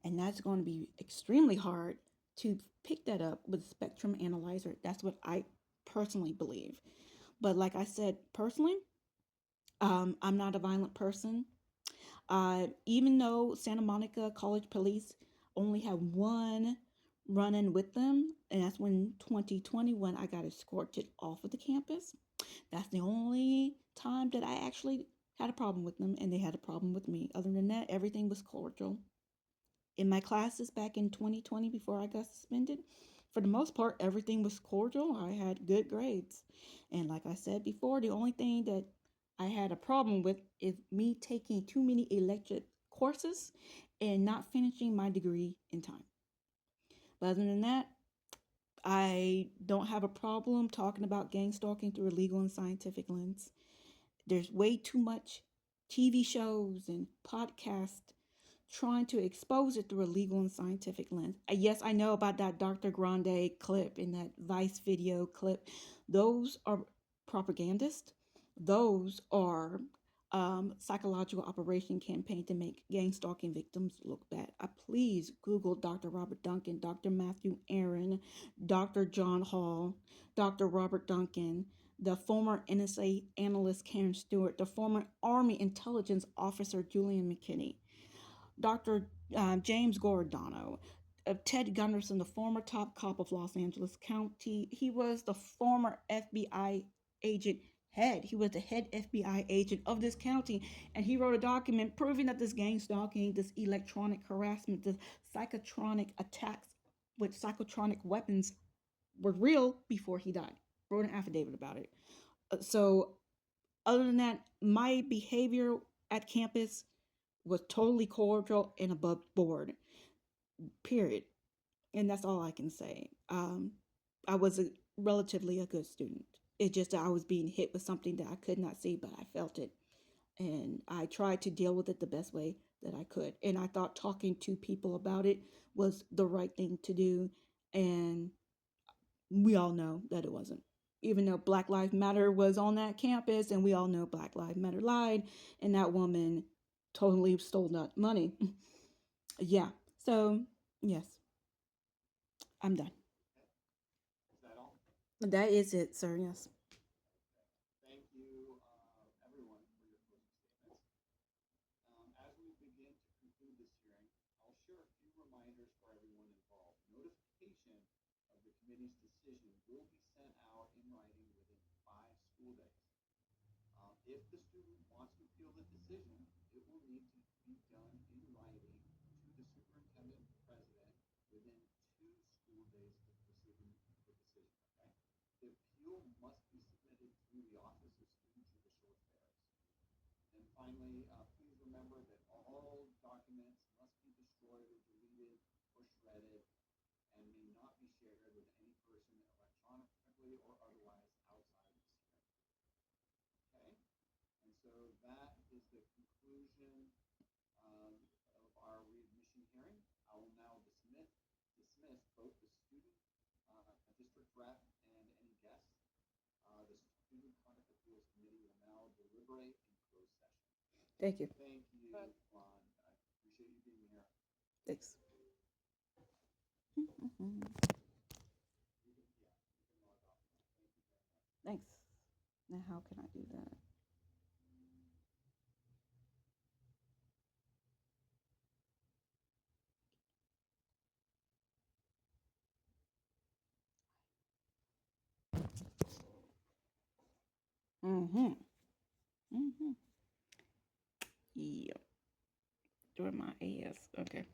And that's going to be extremely hard to pick that up with spectrum analyzer. That's what I personally believe. But like I said, personally, I'm not a violent person. Even though Santa Monica College Police only had one run-in with them, and that's when 2020 when I got escorted off of the campus. That's the only time that I actually had a problem with them, and they had a problem with me. Other than that, everything was cordial. In my classes back in 2020 before I got suspended, for the most part, everything was cordial. I had good grades. And like I said before, the only thing that I had a problem with is me taking too many elective courses and not finishing my degree in time. But other than that, I don't have a problem talking about gang stalking through a legal and scientific lens. There's way too much TV shows and podcasts trying to expose it through a legal and scientific lens. Yes, I know about that Dr. Grande clip and that Vice video clip. Those are propagandists. Those are psychological operation campaign to make gang stalking victims look bad. Please Google Dr. Robert Duncan, Dr. Matthew Aaron, Dr. John Hall, Dr. Robert Duncan, the former NSA analyst Karen Stewart, the former Army intelligence officer Julian McKinney, Dr. James Giordano, Ted Gunderson, the former top cop of Los Angeles County. He was the former FBI agent head. He was the head FBI agent of this county, and he wrote a document proving that this gang stalking, this electronic harassment, this psychotronic attacks with psychotronic weapons were real before he died. Wrote an affidavit about it. So, other than that, my behavior at campus was totally cordial and above board. Period. And that's all I can say. I was relatively a good student. It's just that I was being hit with something that I could not see, but I felt it. And I tried to deal with it the best way that I could. And I thought talking to people about it was the right thing to do. And we all know that it wasn't. Even though Black Lives Matter was on that campus, and we all know Black Lives Matter lied, and that woman totally stole that money. Yeah. So, yes, I'm done. Is that all? That is it, sir. Yes. Thank you, everyone, for your closing statements. As we begin to conclude this hearing, I'll share a few reminders for everyone involved. Notification of the committee's decision will be sent out in writing within 5 school days. If the student wants to appeal the decision, it will need to be done in writing to the superintendent president within 2 school days of the decision. Okay? The appeal must be submitted through the Office of Student Judicial Affairs. And finally, please remember that all documents must be destroyed or deleted or shredded and may not be shared with any person electronically or otherwise outside of this hearing. Okay? And so that is the conclusion of our readmission hearing. I will now dismiss both the student, district rep, and any guests. The Student Conduct Appeals Committee will now deliberate in closed session. Thank you. Thank you, Ron. I appreciate you being here. Thanks. You can log off. Thank you very much. Thanks. Now, how can I do that? Yep. Doing my AS. Okay.